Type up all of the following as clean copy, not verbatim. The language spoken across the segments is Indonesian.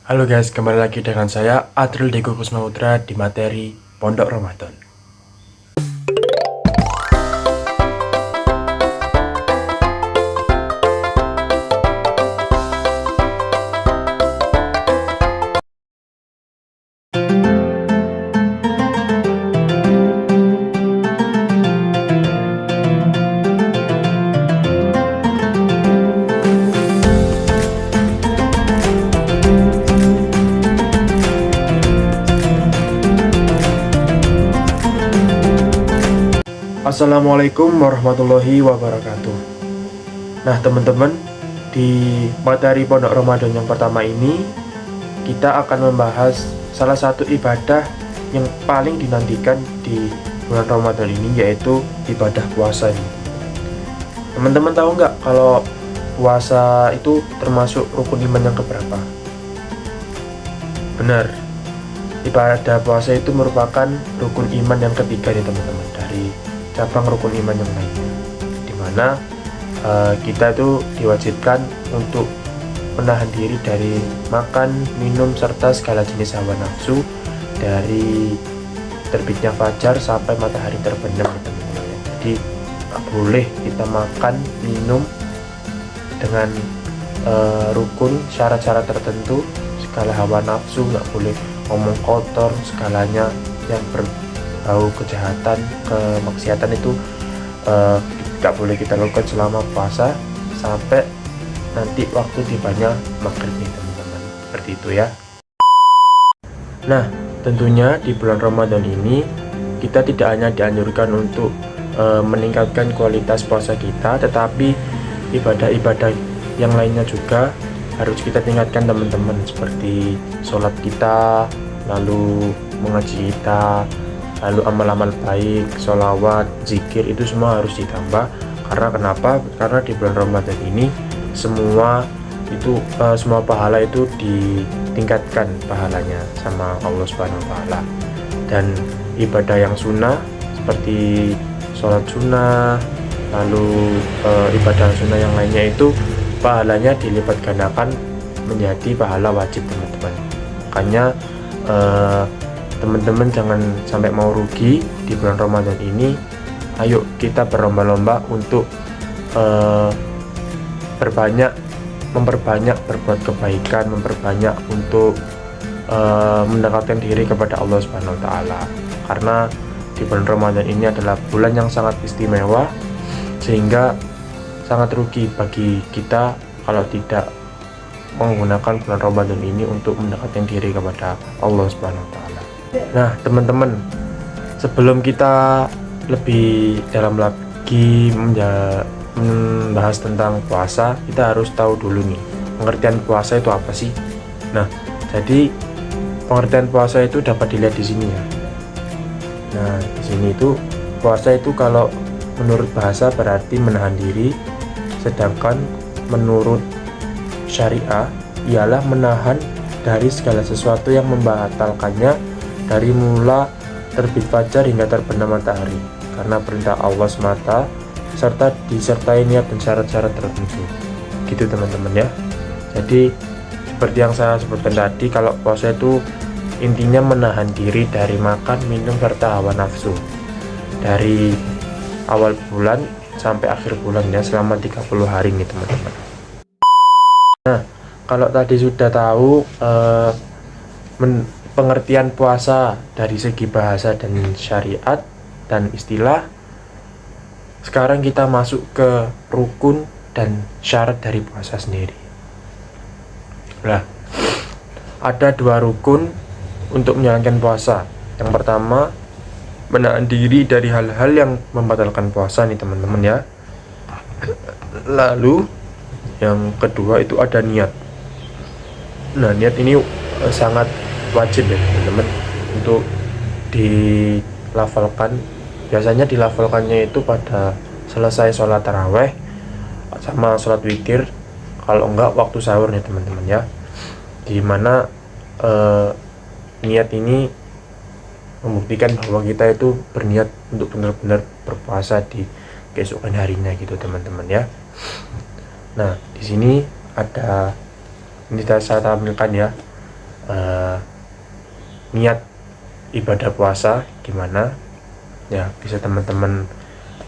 Halo guys, kembali lagi dengan saya Adril Dego Kusmautra di materi Pondok Ramadan. Assalamualaikum warahmatullahi wabarakatuh. Nah teman-teman, di materi Pondok Ramadan yang pertama ini kita akan membahas salah satu ibadah yang paling dinantikan di bulan Ramadan ini, yaitu ibadah puasa ini. Teman-teman tahu nggak kalau puasa itu termasuk rukun iman yang keberapa? Benar, ibadah puasa itu merupakan rukun iman yang ketiga nih teman-teman, dari cabang rukun iman yang lainnya, dimana kita itu diwajibkan untuk menahan diri dari makan, minum, serta segala jenis hawa nafsu dari terbitnya fajar sampai matahari terbenam teman-teman. Jadi nggak boleh kita makan, minum dengan rukun syarat-syarat tertentu, segala hawa nafsu nggak boleh, ngomong kotor, segalanya yang berbau kejahatan, kemaksiatan itu nggak boleh kita lakukan selama puasa sampai nanti waktu tibanya maghrib nih teman-teman, seperti itu ya. Nah tentunya di bulan Ramadan ini kita tidak hanya dianjurkan untuk meningkatkan kualitas puasa kita, tetapi ibadah-ibadah yang lainnya juga harus kita tingkatkan teman-teman, seperti sholat kita, lalu mengaji kita, lalu amal-amal baik, sholawat, zikir, itu semua harus ditambah. Karena kenapa? Karena di bulan Ramadan ini semua pahala itu ditingkatkan pahalanya sama Allah Subhanahu wa taala. Dan ibadah yang sunnah seperti sholat sunnah, lalu ibadah sunnah yang lainnya itu pahalanya dilipat gandakan menjadi pahala wajib teman-teman. Makanya teman-teman jangan sampai mau rugi di bulan Ramadan ini. Ayo kita berlomba-lomba untuk memperbanyak berbuat kebaikan, memperbanyak untuk mendekatkan diri kepada Allah Subhanahu wa taala. Karena di bulan Ramadan ini adalah bulan yang sangat istimewa, sehingga sangat rugi bagi kita kalau tidak menggunakan bulan Ramadan ini untuk mendekatkan diri kepada Allah Subhanahu wa taala. Nah, teman-teman, sebelum kita lebih dalam lagi membahas tentang puasa, kita harus tahu dulu nih, pengertian puasa itu apa sih? Nah, jadi pengertian puasa itu dapat dilihat di sini ya. Nah, di sini itu puasa itu kalau menurut bahasa berarti menahan diri, sedangkan menurut syariah ialah menahan dari segala sesuatu yang membatalkannya dari mula terbit fajar hingga terbenam matahari, karena perintah Allah semata serta disertai niat dan syarat-syarat tertentu. Gitu teman-teman ya. Jadi seperti yang saya sebutkan tadi, kalau puasa itu intinya menahan diri dari makan, minum, serta hawa nafsu dari awal bulan sampai akhir bulan ya, selama 30 hari nih teman-teman. Nah, kalau tadi sudah tahu pengertian puasa dari segi bahasa dan syariat dan istilah, sekarang kita masuk ke rukun dan syarat dari puasa sendiri. Nah, ada dua rukun untuk menjalankan puasa. Yang pertama, menahan diri dari hal-hal yang membatalkan puasa nih teman-teman ya. Lalu yang kedua itu ada niat. Nah, niat ini sangat wajib ya teman-teman untuk dilafalkan. Biasanya dilafalkannya itu pada selesai sholat taraweh sama sholat witir, kalau enggak waktu sahur nih teman-teman ya, dimana niat ini membuktikan bahwa kita itu berniat untuk benar-benar berpuasa di keesokan harinya gitu teman-teman ya. Nah, di sini ada, ini saya tampilkan ya, niat ibadah puasa gimana ya, bisa teman-teman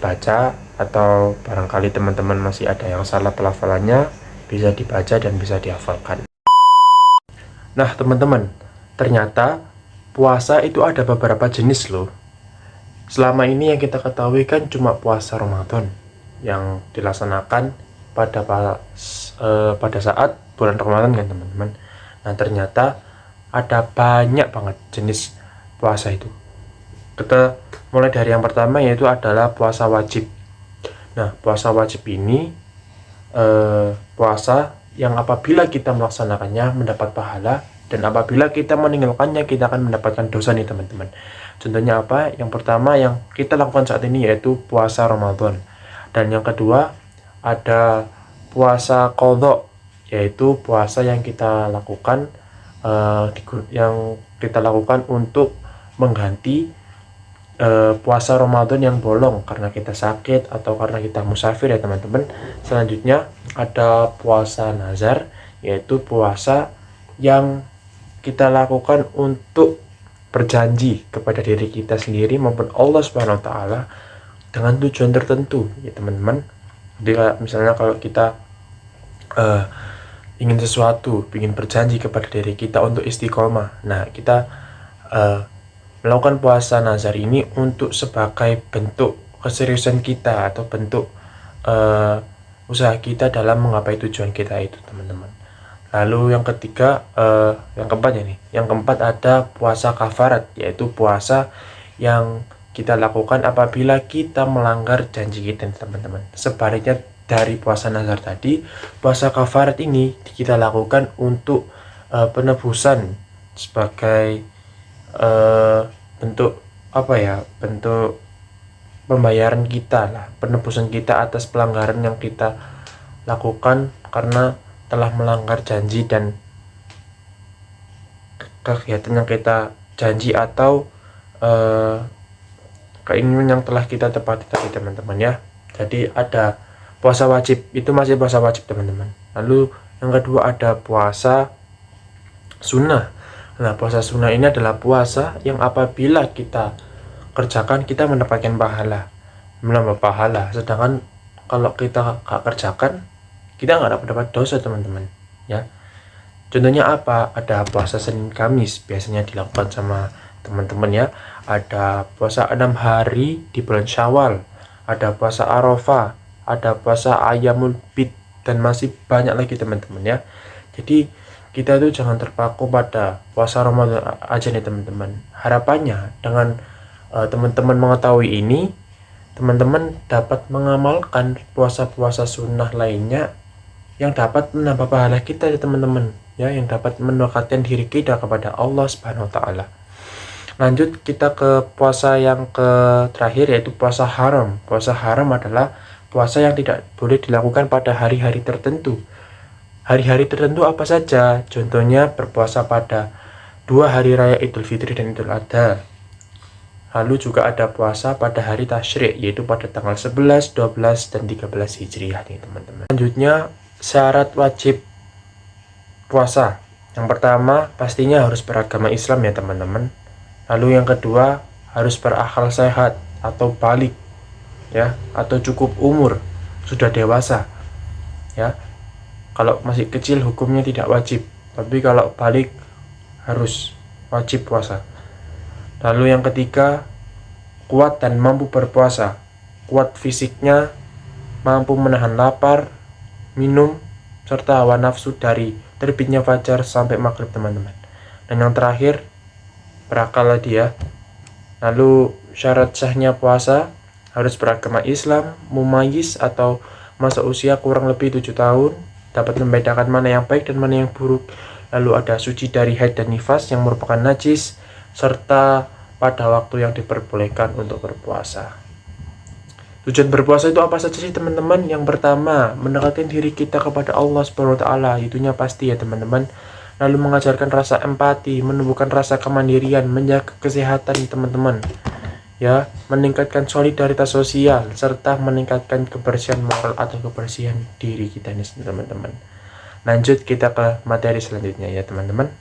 baca, atau barangkali teman-teman masih ada yang salah pelafalannya, bisa dibaca dan bisa dihafalkan. Nah teman-teman, ternyata puasa itu ada beberapa jenis loh. Selama ini yang kita ketahui kan cuma puasa Ramadan yang dilaksanakan pada saat bulan Ramadan kan teman-teman. Nah ternyata ada banyak banget jenis puasa itu. Kita mulai dari yang pertama, yaitu adalah puasa wajib. Nah puasa wajib ini puasa yang apabila kita melaksanakannya mendapat pahala, dan apabila kita meninggalkannya kita akan mendapatkan dosa nih teman-teman. Contohnya apa? Yang pertama yang kita lakukan saat ini yaitu puasa Ramadan. Dan yang kedua ada puasa qadha, yaitu puasa yang kita lakukan untuk mengganti puasa Ramadan yang bolong karena kita sakit atau karena kita musafir ya teman-teman. Selanjutnya ada puasa nazar, yaitu puasa yang kita lakukan untuk berjanji kepada diri kita sendiri maupun Allah Subhanahu wa taala dengan tujuan tertentu ya teman-teman. Jadi misalnya kalau kita ingin sesuatu, ingin berjanji kepada diri kita untuk istiqomah, nah kita melakukan puasa nazar ini untuk sebagai bentuk keseriusan kita atau bentuk usaha kita dalam menggapai tujuan kita itu teman-teman. Lalu yang ketiga, yang keempat ada puasa kafarat, yaitu puasa yang kita lakukan apabila kita melanggar janji kita teman-teman. Sebaliknya dari puasa nazar tadi, puasa kafarat ini kita lakukan untuk penebusan sebagai bentuk bentuk pembayaran kita lah, penebusan kita atas pelanggaran yang kita lakukan karena telah melanggar janji dan kegiatan yang kita janji atau keinginan yang telah kita tepati tadi teman-teman ya. Jadi ada puasa wajib, itu masih puasa wajib teman-teman. Lalu yang kedua ada puasa sunnah. Nah puasa sunnah ini adalah puasa yang apabila kita kerjakan kita mendapatkan pahala, menambah pahala. Sedangkan kalau kita gak kerjakan kita nggak dapat dosa teman-teman ya. Contohnya apa? Ada puasa Senin Kamis biasanya dilakukan sama teman-teman ya. Ada puasa 6 hari di bulan Syawal, ada puasa Arafah, ada puasa Ayyamul Bid, dan masih banyak lagi teman-teman ya. Jadi kita tuh jangan terpaku pada puasa Ramadan aja nih teman-teman. Harapannya dengan teman-teman mengetahui ini, teman-teman dapat mengamalkan puasa-puasa sunnah lainnya yang dapat menambah pahala kita ya teman-teman ya, yang dapat mendekatkan diri kita kepada Allah Subhanahu wa taala. Lanjut kita ke puasa yang terakhir, yaitu puasa haram. Puasa haram adalah puasa yang tidak boleh dilakukan pada hari-hari tertentu. Hari-hari tertentu apa saja? Contohnya berpuasa pada 2 hari raya Idul Fitri dan Idul Adha. Lalu juga ada puasa pada hari tasyrik, yaitu pada tanggal 11, 12, dan 13 Hijriah nih teman-teman. Selanjutnya syarat wajib puasa. Yang pertama pastinya harus beragama Islam ya teman-teman. Lalu yang kedua harus berakal sehat atau balik ya, atau cukup umur, sudah dewasa ya. Kalau masih kecil hukumnya tidak wajib, tapi kalau balik harus wajib puasa. Lalu yang ketiga kuat dan mampu berpuasa, kuat fisiknya, mampu menahan lapar, minum, serta hawa nafsu dari terbitnya fajar sampai maghrib teman-teman. Dan yang terakhir berakal tadi ya. Lalu syarat sahnya puasa harus beragama Islam, mumayyiz atau masa usia kurang lebih 7 tahun, dapat membedakan mana yang baik dan mana yang buruk. Lalu ada suci dari haid dan nifas yang merupakan najis, serta pada waktu yang diperbolehkan untuk berpuasa. Tujuan berpuasa itu apa saja sih teman-teman? Yang pertama, mendekatkan diri kita kepada Allah Subhanahu wa taala, itunya pasti ya teman-teman. Lalu mengajarkan rasa empati, menumbuhkan rasa kemandirian, menjaga kesehatan teman-teman. Ya, meningkatkan solidaritas sosial, serta meningkatkan kebersihan moral atau kebersihan diri kita nih teman-teman. Lanjut kita ke materi selanjutnya ya teman-teman.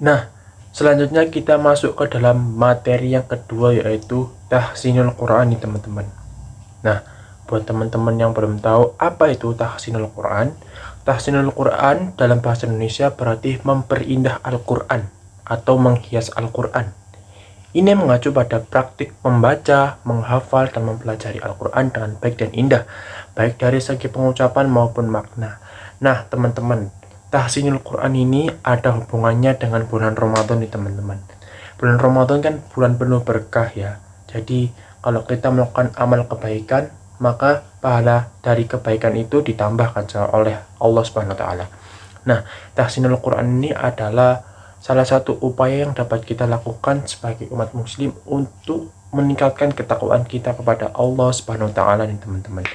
Nah, selanjutnya kita masuk ke dalam materi yang kedua, yaitu tahsinul Quran nih teman-teman. Nah, buat teman-teman yang belum tahu apa itu tahsinul Quran, tahsinul Quran dalam bahasa Indonesia berarti memperindah Al-Quran atau menghias Al-Quran. Ini mengacu pada praktik membaca, menghafal, dan mempelajari Al-Quran dengan baik dan indah, baik dari segi pengucapan maupun makna. Nah, teman-teman, tahsinul Quran ini ada hubungannya dengan bulan Ramadan nih teman-teman. Bulan Ramadan kan bulan penuh berkah ya. Jadi, kalau kita melakukan amal kebaikan, maka pahala dari kebaikan itu ditambahkan oleh Allah Subhanahu wa taala. Nah, tahsinul Quran ini adalah salah satu upaya yang dapat kita lakukan sebagai umat muslim untuk meningkatkan ketakwaan kita kepada Allah Subhanahu wa taala nih teman-teman.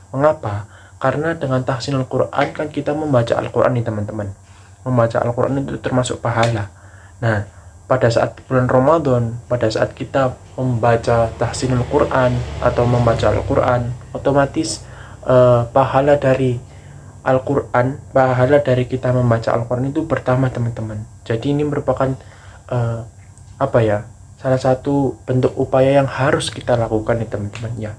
Mengapa? Karena dengan tahsinul Quran kan kita membaca Al-Quran nih teman-teman. Membaca Al-Quran itu termasuk pahala. Nah, pada saat bulan Ramadan, pada saat kita membaca tahsinul Quran atau membaca Al-Quran, otomatis pahala dari Al-Quran, pahala dari kita membaca Al-Quran itu bertambah teman-teman. Jadi ini merupakan salah satu bentuk upaya yang harus kita lakukan nih teman-teman ya.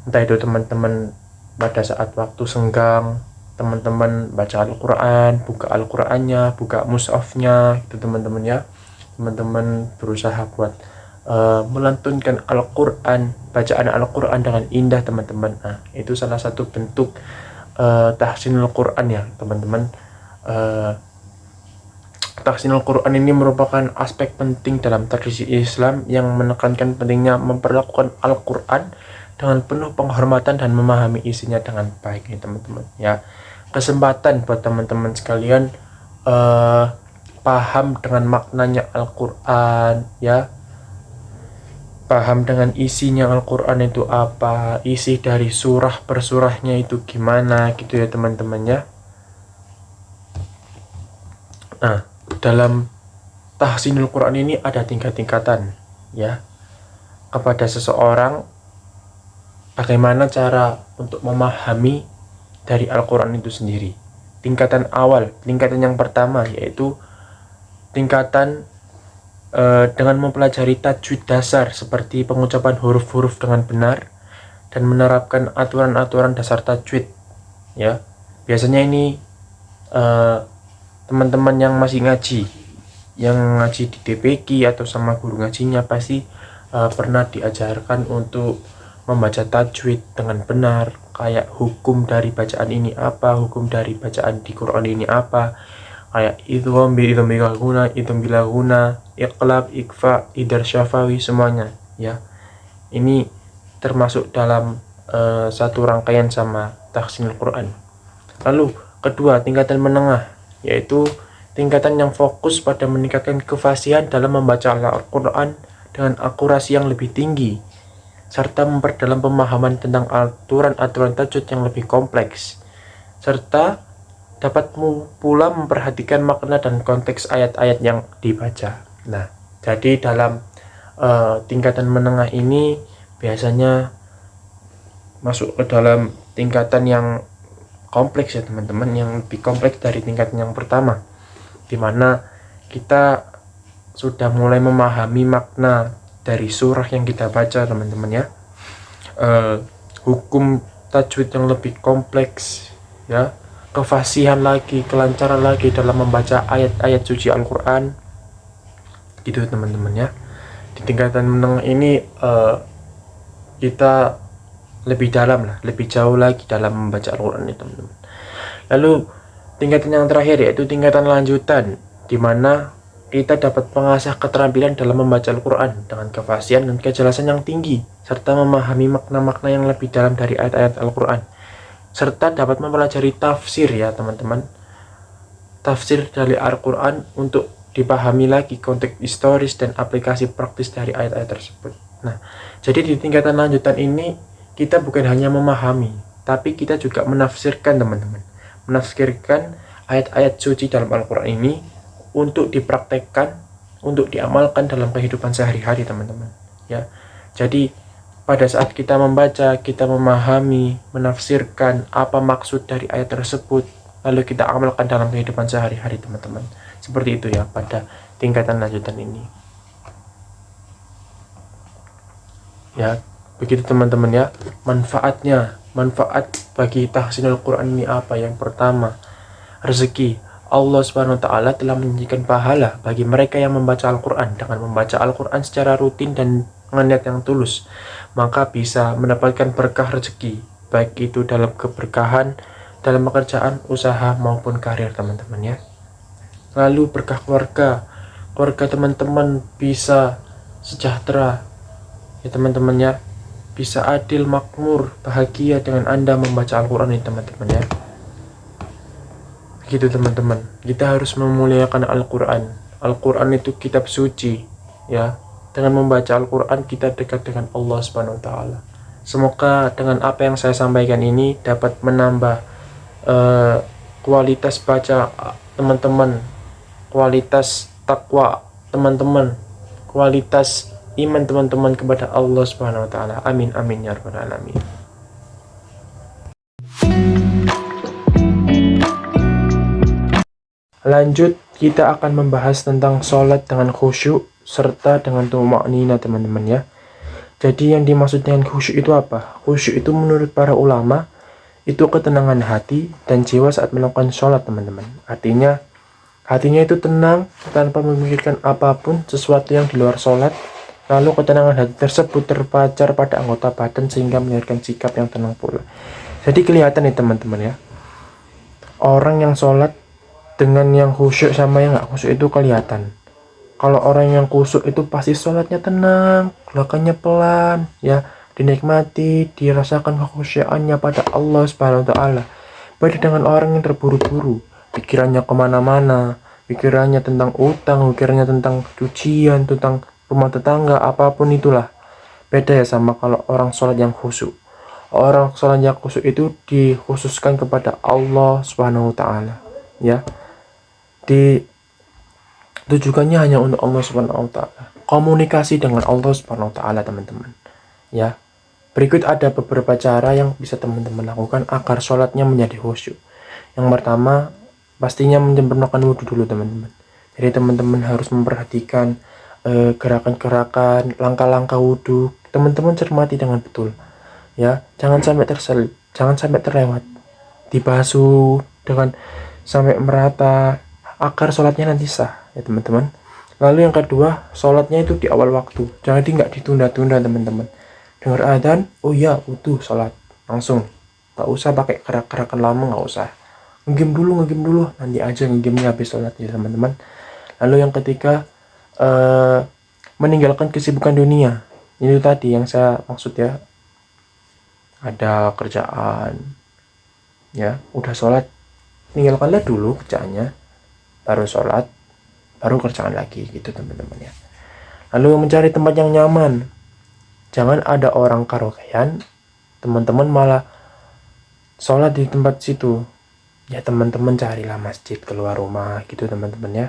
Entah itu teman-teman pada saat waktu senggang, teman-teman baca Al-Quran, buka Al-Qurannya, buka mushafnya itu teman-teman ya. Teman-teman berusaha buat melantunkan Al-Quran, bacaan Al-Quran dengan indah teman-teman. Nah, itu salah satu bentuk tahsinul Quran ya teman-teman. Tahsinul Quran ini merupakan aspek penting dalam tradisi Islam yang menekankan pentingnya memperlakukan Al-Quran dengan penuh penghormatan dan memahami isinya dengan baik nih teman-teman ya. Kesempatan buat teman-teman sekalian paham dengan maknanya Al-Quran ya, paham dengan isinya Al-Quran itu apa, isi dari surah per surahnya itu gimana gitu ya teman-teman ya. Nah, dalam tahsinul Quran ini ada tingkat-tingkatan ya. Kepada seseorang, bagaimana cara untuk memahami dari Al-Quran itu sendiri. Tingkatan awal, tingkatan yang pertama yaitu tingkatan dengan mempelajari tajwid dasar seperti pengucapan huruf-huruf dengan benar dan menerapkan aturan-aturan dasar tajwid ya. Biasanya ini teman-teman yang masih ngaji, yang ngaji di DPQ atau sama guru ngajinya pasti pernah diajarkan untuk membaca tajwid dengan benar, kayak hukum dari bacaan ini apa, hukum dari bacaan di Quran ini apa, kayak idgham bilaguna, iqlab, ikfa, idar syafawi, semuanya ya. Ini termasuk dalam satu rangkaian sama tahsinul Quran. Lalu kedua, tingkatan menengah, yaitu tingkatan yang fokus pada meningkatkan kefasihan dalam membaca Al-Quran dengan akurasi yang lebih tinggi serta memperdalam pemahaman tentang aturan-aturan tajwid yang lebih kompleks, serta dapat pula memperhatikan makna dan konteks ayat-ayat yang dibaca. Nah, jadi dalam tingkatan menengah ini biasanya masuk ke dalam tingkatan yang kompleks ya teman-teman, yang lebih kompleks dari tingkatan yang pertama, dimana kita sudah mulai memahami makna dari surah yang kita baca teman-teman ya. Hukum tajwid yang lebih kompleks ya, kefasihan lagi, kelancaran lagi dalam membaca ayat-ayat suci Al-Quran gitu teman-teman ya. Di tingkatan menengah ini kita lebih dalam lah, lebih jauh lagi dalam membaca Al-Quran ini teman-teman. Lalu tingkatan yang terakhir yaitu tingkatan lanjutan, di mana kita dapat mengasah keterampilan dalam membaca Al-Quran dengan kefasihan dan kejelasan yang tinggi, serta memahami makna-makna yang lebih dalam dari ayat-ayat Al-Quran, serta dapat mempelajari tafsir ya teman-teman, tafsir dari Al-Quran untuk dipahami lagi konteks historis dan aplikasi praktis dari ayat-ayat tersebut. Nah, jadi di tingkatan lanjutan ini kita bukan hanya memahami, tapi kita juga menafsirkan teman-teman, menafsirkan ayat-ayat suci dalam Al-Quran ini untuk dipraktekkan, untuk diamalkan dalam kehidupan sehari-hari teman-teman ya. Jadi pada saat kita membaca, kita memahami, menafsirkan apa maksud dari ayat tersebut, lalu kita amalkan dalam kehidupan sehari-hari teman-teman. Seperti itu ya pada tingkatan lanjutan ini. Ya, begitu teman-teman ya. Manfaat bagi tahsinul Quran ini apa? Yang pertama, rezeki. Allah Subhanahu wa taala telah menjanjikan pahala bagi mereka yang membaca Al-Qur'an. Dengan membaca Al-Qur'an secara rutin dan dengan niat yang tulus, maka bisa mendapatkan berkah rezeki, baik itu dalam keberkahan dalam pekerjaan, usaha maupun karir teman-teman ya. Lalu berkah keluarga teman-teman bisa sejahtera ya teman-teman ya, bisa adil, makmur, bahagia dengan Anda membaca Al-Qur'an ini teman-teman ya. Begitu teman-teman, kita harus memuliakan Al-Qur'an. Al-Qur'an itu kitab suci ya. Dengan membaca Al-Qur'an kita dekat dengan Allah Subhanahu wa taala. Semoga dengan apa yang saya sampaikan ini dapat menambah kualitas baca teman-teman, kualitas takwa teman-teman, kualitas iman teman-teman kepada Allah Subhanahu wa taala. Amin amin ya rabbal alamin. Lanjut, kita akan membahas tentang sholat dengan khusyuk serta dengan tumakninah teman-teman ya. Jadi yang dimaksud dengan khusyuk itu apa? Khusyuk itu menurut para ulama itu ketenangan hati dan jiwa saat melakukan sholat teman-teman. Artinya hatinya itu tenang tanpa memikirkan apapun sesuatu yang di luar sholat. Lalu ketenangan hati tersebut terpancar pada anggota badan sehingga melahirkan sikap yang tenang pula. Jadi kelihatan nih teman-teman ya, orang yang sholat dengan yang khusyuk sama yang gak khusyuk itu kelihatan. Kalau orang yang khusyuk itu pasti sholatnya tenang, gerakannya pelan ya, dinikmati, dirasakan kekhusyukannya pada Allah Subhanahu wa taala. Beda dengan orang yang terburu-buru, pikirannya kemana-mana, pikirannya tentang utang, pikirannya tentang cucian, tentang rumah tetangga, apapun itulah. Beda ya sama kalau orang sholat yang khusyuk. Orang sholat yang khusyuk itu dikhususkan kepada Allah Subhanahu wa taala ya. Ditujukannya hanya untuk Allah Subhanahu wa taala. Komunikasi dengan Allah Subhanahu wa taala teman-teman ya. Berikut ada beberapa cara yang bisa teman-teman lakukan agar sholatnya menjadi khusyuk. Yang pertama, pastinya menyempurnakan wudhu dulu teman-teman. Jadi teman-teman harus memperhatikan gerakan-gerakan, langkah-langkah wudhu. Teman-teman cermati dengan betul ya. Jangan sampai terselip, jangan sampai terlewat. Dibasuh dengan sampai merata agar sholatnya nanti sah ya teman-teman. Lalu yang kedua, sholatnya itu di awal waktu, jadi nggak ditunda-tunda teman-teman. Dengar adzan, oh ya wudhu sholat langsung, nggak usah pakai gerak-gerakan lama, nggak usah. Ngegim dulu, nanti aja ngegimnya habis sholat ya teman-teman. Lalu yang ketiga, meninggalkan kesibukan dunia. Itu tadi yang saya maksud ya, ada kerjaan ya, udah sholat tinggalkanlah dulu kerjaannya, baru sholat, baru kerjaan lagi gitu teman-teman ya. Lalu mencari tempat yang nyaman, jangan ada orang karaokean teman-teman malah sholat di tempat situ ya. Teman-teman carilah masjid keluar rumah gitu teman-teman ya.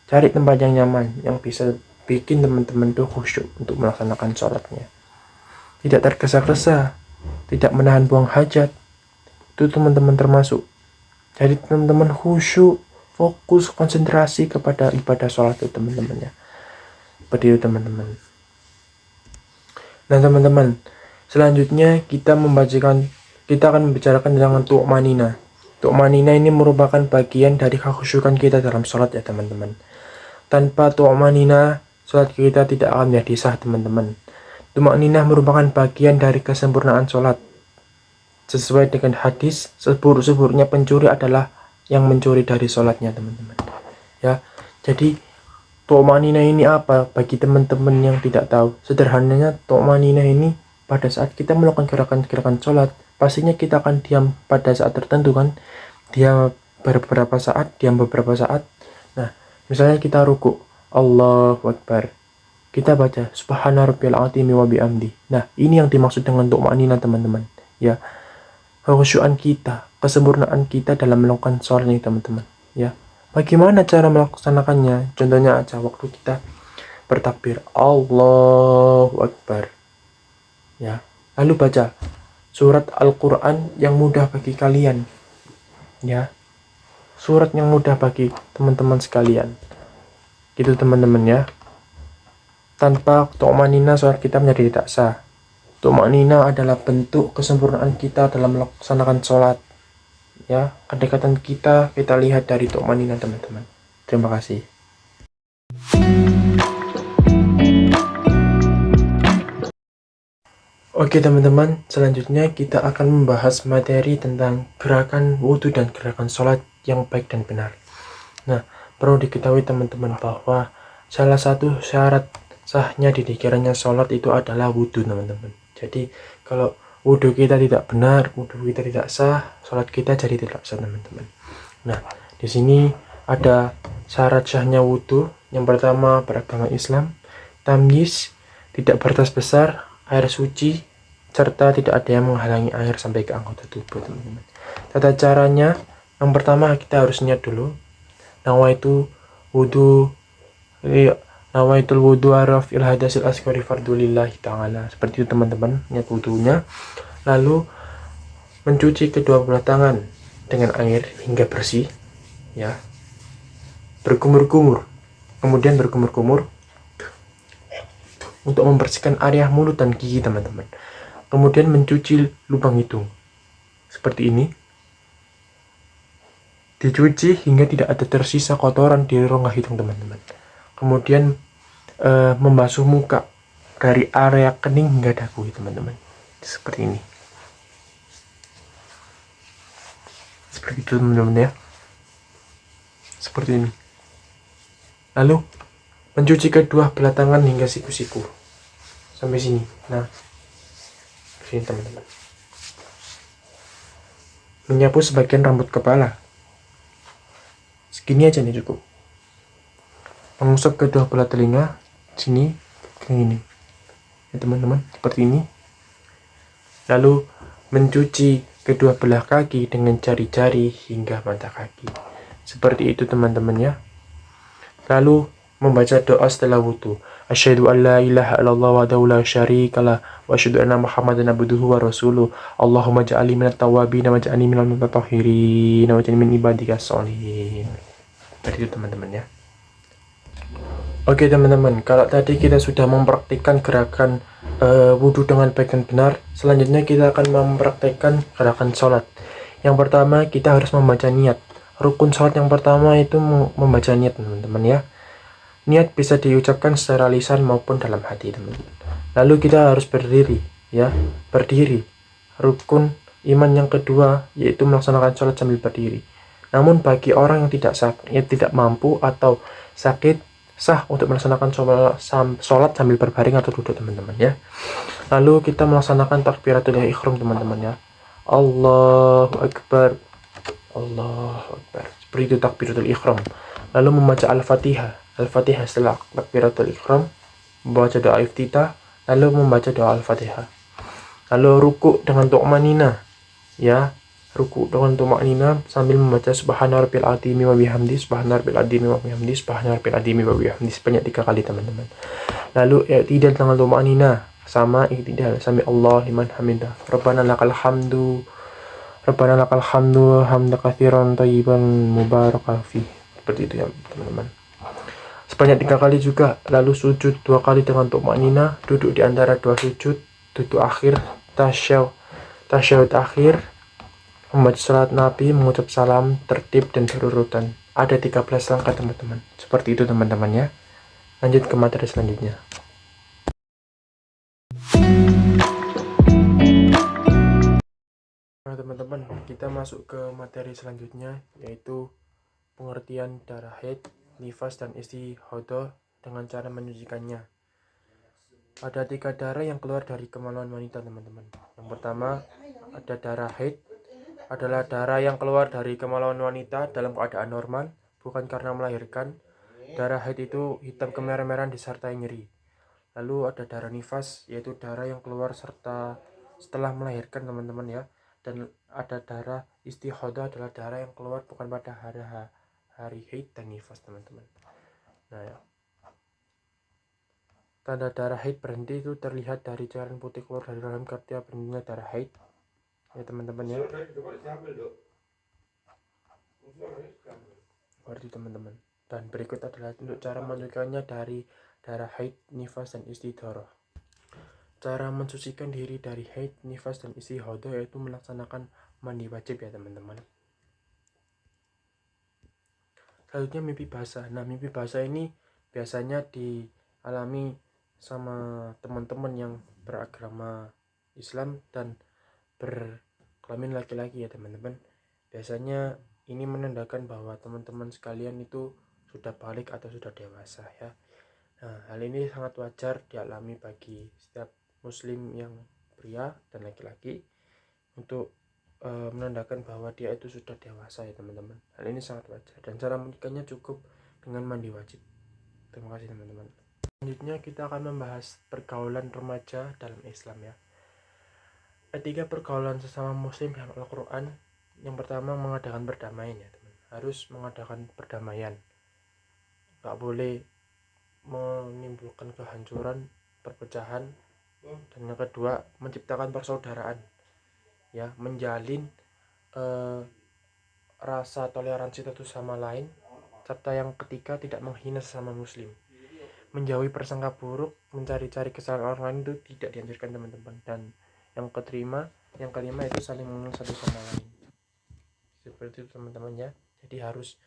Cari tempat yang nyaman yang bisa bikin teman-teman tuh khusyuk untuk melaksanakan sholatnya, tidak tergesa-gesa, tidak menahan buang hajat, itu teman-teman termasuk. Jadi teman-teman khusyuk, fokus, konsentrasi kepada ibadah sholat itu teman-teman ya. Seperti itu teman-teman. Nah teman-teman, selanjutnya kita akan membicarakan tentang tu'manina. Tu'manina ini merupakan bagian dari kekhusyukan kita dalam sholat ya teman-teman. Tanpa tu'manina, sholat kita tidak akan menjadi sah teman-teman. Tu'manina merupakan bagian dari kesempurnaan sholat. Sesuai dengan hadis, seburuk-seburuknya pencuri adalah yang mencuri dari sholatnya teman-teman ya. Jadi tu'manina ini apa? Bagi teman-teman yang tidak tahu, sederhananya tu'manina ini pada saat kita melakukan gerakan-gerakan sholat, pastinya kita akan diam pada saat tertentu kan, diam beberapa saat. Nah misalnya kita ruku, Allahu Akbar, kita baca subhana rabbiyal azim wa bihamdi. Nah ini yang dimaksud dengan tu'manina teman-teman ya. Kekhusyukan kita, kesempurnaan kita dalam melakukan sholat ini teman-teman ya. Bagaimana cara melaksanakannya? Contohnya aja waktu kita bertakbir Allahu Akbar ya, lalu baca surat Al-Quran yang mudah bagi kalian ya. surat yang mudah bagi teman-teman sekalian. Gitu teman-teman ya. Tanpa tumanina sholat kita menjadi tidak sah. Tumanina adalah bentuk kesempurnaan kita dalam melaksanakan sholat. Ya, kedekatan kita lihat dari tumanina teman-teman. Terima kasih. Oke teman-teman, selanjutnya kita akan membahas materi tentang gerakan wudhu dan gerakan sholat yang baik dan benar. Nah, perlu diketahui teman-teman bahwa salah satu syarat sahnya dikiranya sholat itu adalah wudhu teman-teman. Jadi kalau wudhu kita tidak benar, wudhu kita tidak sah, sholat kita jadi tidak sah teman-teman. Nah, di sini ada syarat sahnya wudhu. Yang pertama, beragama Islam, tamyiz, tidak batas besar, air suci, serta tidak ada yang menghalangi air sampai ke anggota tubuh teman-teman. Tata caranya, yang pertama kita harus niat dulu. Nawaitul wudu arafil hadasil asghari fardulillahi ta'ala. Seperti itu teman-teman, niat wudunya. Lalu mencuci kedua belah tangan dengan air hingga bersih, ya. Berkumur-kumur. Kemudian berkumur-kumur untuk membersihkan area mulut dan gigi teman-teman. Kemudian mencuci lubang hidung. Seperti ini. Dicuci hingga tidak ada tersisa kotoran di rongga hidung teman-teman. Kemudian membasuh muka dari area kening hingga dagu teman-teman. Seperti ini. Seperti itu teman-teman ya. Seperti ini. Lalu mencuci kedua belah tangan hingga siku-siku. Sampai sini. Nah, sini teman-teman. Menyapu sebagian rambut kepala. Segini aja nih cukup. Mengusap kedua belah telinga, sini, kayak gini. Ya teman-teman, seperti ini. Lalu mencuci kedua belah kaki dengan jari-jari hingga mata kaki. Seperti itu teman-teman ya. Lalu membaca doa setelah wudhu. Asyhadu an la ilaha illallah wahdahu la syarikalah wa asyhadu anna Muhammadan abduhu wa rasuluh. Allahumma ja'alni minat tawwabin wa ja'alni minal mutatahhirin wa ja'alni min ibadikas sholihin. Seperti itu teman-teman ya. Oke teman-teman, kalau tadi kita sudah mempraktikkan gerakan wudhu dengan baik dan benar, selanjutnya kita akan mempraktikkan gerakan sholat. Yang pertama kita harus membaca niat. Rukun sholat yang pertama itu membaca niat teman-teman ya. Niat bisa diucapkan secara lisan maupun dalam hati teman-teman. Lalu kita harus berdiri ya, berdiri. Rukun iman yang kedua yaitu melaksanakan sholat sambil berdiri. Namun bagi orang yang tidak mampu atau sakit, sah untuk melaksanakan sholat sambil berbaring atau duduk teman-teman ya. Lalu kita melaksanakan takbiratul ihram teman-teman ya. Allahu Akbar, Allahu Akbar. Seperti itu takbiratul ihram. Lalu membaca Al-Fatihah. Al-Fatihah setelah takbiratul ihram, membaca doa iftitah, lalu membaca doa Al-Fatihah. Lalu ruku dengan tumanina ya. Ruku dengan tumanina sambil membaca subhana rabbil azimi wa bihamdi, subhana rabbil azimi wa bihamdi, subhana rabbil azimi wa bihamdi sebanyak 3 kali teman-teman. Lalu i'tidal dengan tumanina sama i'tidal sambil Allah liman hamidah. Rabbana lakal hamdu hamdan katsiran thayyiban mubarakan fi. Seperti itu ya teman-teman. Sebanyak 3 kali juga. Lalu sujud 2 kali dengan tumanina, duduk di antara 2 sujud, duduk akhir, tasyahud akhir, membaca salat Nabi, mengucap salam, tertib dan berurutan. Ada 13 langkah teman-teman. Seperti itu teman-teman ya. Lanjut ke materi selanjutnya. Nah teman-teman, kita masuk ke materi selanjutnya, yaitu pengertian darah haid, nifas dan istihadah dengan cara menyucikannya. Ada 3 darah yang keluar dari kemaluan wanita teman-teman. Yang pertama ada darah haid, adalah darah yang keluar dari kemaluan wanita dalam keadaan normal, bukan karena melahirkan. Darah haid itu hitam kemerah-merahan disertai nyeri. Lalu ada darah nifas, yaitu darah yang keluar setelah melahirkan teman-teman ya. Dan ada darah istihadah, adalah darah yang keluar bukan pada hari haid dan nifas teman-teman. Nah ya. Tanda darah haid berhenti itu terlihat dari cairan putih keluar dari rahim ketika berhentinya darah haid. Ya teman-teman ya. Berarti teman-teman. Dan berikut adalah untuk cara mensucikannya dari darah haid, nifas, dan istidharah. Cara mensucikan diri dari haid, nifas, dan istihadha yaitu melaksanakan mandi wajib ya teman-teman. Selanjutnya mimpi basah. Nah, mimpi basah ini biasanya dialami sama teman-teman yang beragama Islam dan berkelamin laki-laki ya teman-teman. Biasanya ini menandakan bahwa teman-teman sekalian itu sudah balik atau sudah dewasa ya. Nah, hal ini sangat wajar dialami bagi setiap muslim yang pria dan laki-laki untuk menandakan bahwa dia itu sudah dewasa ya teman-teman. Hal ini sangat wajar dan cara menikahnya cukup dengan mandi wajib. Terima kasih teman-teman. Selanjutnya kita akan membahas pergaulan remaja dalam Islam ya. Etika pergaulan sesama muslim dalam Al-Quran. Yang pertama mengadakan perdamaian ya teman. Harus mengadakan perdamaian. Gak boleh menimbulkan kehancuran, perpecahan. Dan yang kedua menciptakan persaudaraan ya, menjalin rasa toleransi satu sama lain, serta yang ketiga tidak menghina sesama muslim. Menjauhi prasangka buruk, mencari-cari kesalahan orang lain itu tidak dianjurkan teman-teman. Dan yang kelima itu saling mengenal satu sama lain. Seperti itu teman-teman ya. Jadi harus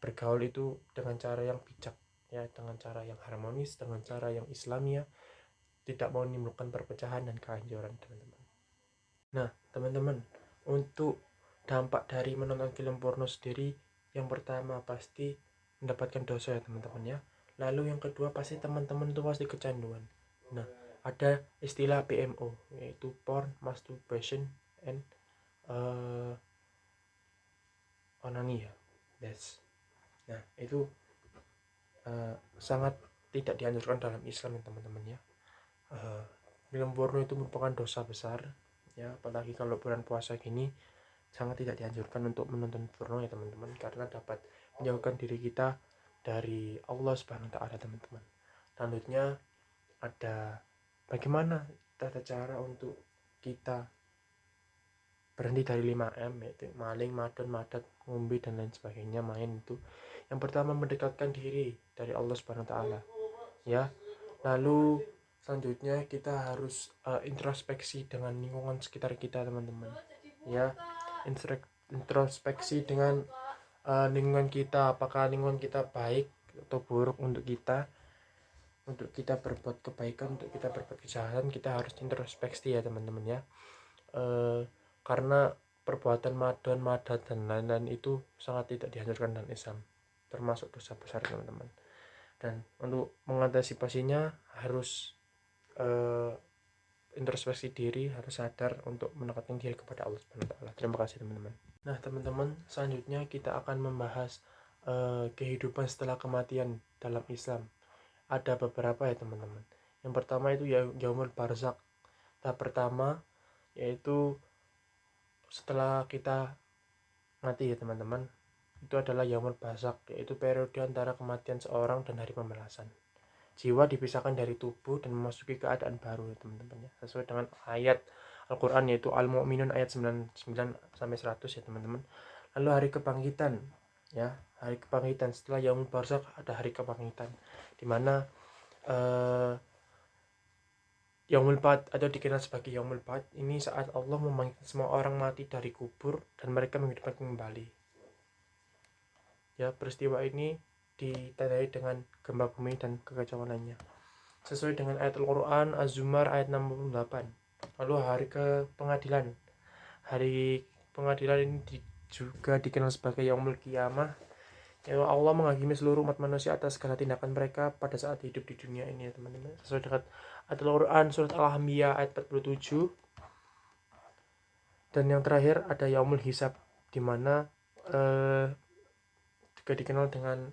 bergaul itu dengan cara yang bijak ya, dengan cara yang harmonis, dengan cara yang Islamia, tidak mau menimbulkan perpecahan dan kehancuran teman-teman. Nah teman-teman, untuk dampak dari menonton film porno sendiri, yang pertama pasti mendapatkan dosa ya teman-teman ya. Lalu yang kedua pasti teman-teman itu pasti kecanduan. Nah ada istilah PMO, yaitu porn masturbation and onani ya. Nah itu sangat tidak dianjurkan dalam Islam ya teman-teman ya. Film porno itu merupakan dosa besar ya, apalagi kalau bulan puasa gini sangat tidak dianjurkan untuk menonton porno ya teman-teman, karena dapat menjauhkan diri kita dari Allah Subhanahu wa taala teman-teman. Selanjutnya ada bagaimana tata cara untuk kita berhenti dari 5M, yaitu maling, madon, madat, ngumbi dan lain sebagainya, main itu. Yang pertama mendekatkan diri dari Allah Subhanahu wa taala ya. Lalu selanjutnya kita harus introspeksi dengan lingkungan sekitar kita teman-teman ya. Introspeksi dengan lingkungan kita, apakah lingkungan kita baik atau buruk untuk kita berbuat kebaikan, untuk kita berbuat kejahatan. Kita harus introspeksi ya teman-teman ya. Karena perbuatan madon, madat dan lain-lain itu sangat tidak dianjurkan dalam Islam, termasuk dosa besar teman-teman. Dan untuk mengantisipasinya harus introspeksi diri, harus sadar untuk mendekatkan diri kepada Allah Subhanahu wa taala. Terima kasih teman-teman. Nah teman-teman, selanjutnya kita akan membahas kehidupan setelah kematian dalam Islam. Ada beberapa ya teman-teman. Yang pertama itu yaumul barzakh. Tahap pertama yaitu setelah kita mati ya teman-teman, itu adalah yaumul barzakh, yaitu periode antara kematian seorang dan hari pembalasan. Jiwa dipisahkan dari tubuh dan memasuki keadaan baru ya teman-teman ya, sesuai dengan ayat Al-Quran yaitu Al-Mu'minun ayat 99-100 ya teman-teman. Lalu hari kebangkitan ya, hari kebangkitan setelah yaumul barzakh ada hari kebangkitan, dimana Yaumul Ba'ats atau dikenal sebagai Yaumul Ba'ats ini saat Allah memanggil semua orang mati dari kubur dan mereka menghidupkan kembali. Ya, peristiwa ini ditandai dengan gempa bumi dan kekacauan lainnya, sesuai dengan ayat Al-Quran Az-Zumar ayat 68. Lalu hari pengadilan. Hari pengadilan ini juga dikenal sebagai Yaumul Qiyamah, yaitu Allah menghakimi seluruh umat manusia atas segala tindakan mereka pada saat hidup di dunia ini ya teman-teman, sesuai dengan ayat Al-Quran surat Al-Anbiya ayat 47. Dan yang terakhir ada Yaumul Hisab, dimana juga dikenal dengan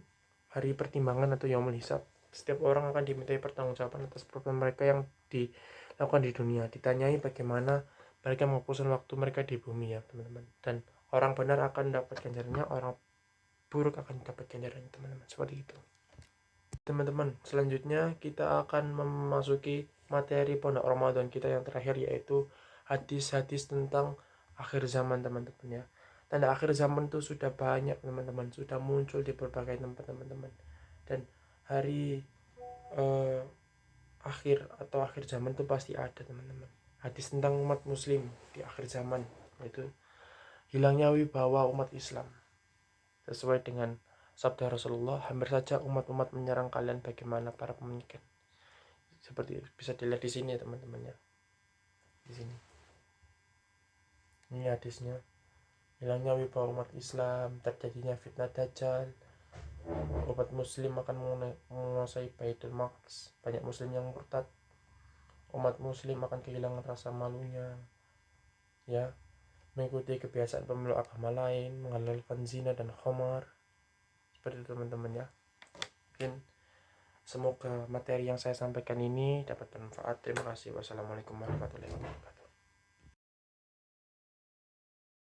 hari pertimbangan atau Yaumul Hisab. Setiap orang akan dimintai pertanggungjawaban atas perbuatan mereka yang dilakukan di dunia, ditanyai bagaimana mereka menghabiskan waktu mereka di bumi ya teman-teman. Dan orang benar akan dapat ganjarannya, orang buruk akan dapat ganjarannya teman-teman, seperti itu teman-teman. Selanjutnya kita akan memasuki materi pondok Ramadan kita yang terakhir, yaitu hadis-hadis tentang akhir zaman teman-teman ya. Tanda akhir zaman tuh sudah banyak teman-teman, sudah muncul di berbagai tempat teman-teman. Dan hari akhir atau akhir zaman tuh pasti ada teman-teman. Hadis tentang umat muslim di akhir zaman, yaitu hilangnya wibawa umat Islam. Sesuai dengan sabda Rasulullah, hampir saja umat-umat menyerang kalian bagaimana para pemikat. Seperti bisa dilihat di sini ya teman-teman ya. Di sini. Ini hadisnya. Hilangnya wibawa umat Islam, terjadinya fitnah dajjal, umat muslim akan menguasai Baitul Maqdis, banyak muslim yang murtad, umat muslim akan kehilangan rasa malunya, ya, mengikuti kebiasaan pemeluk agama lain, menghalalkan zina dan khamar. Seperti itu teman-teman ya. Mungkin semoga materi yang saya sampaikan ini dapat bermanfaat. Terima kasih. Wassalamualaikum warahmatullahi wabarakatuh.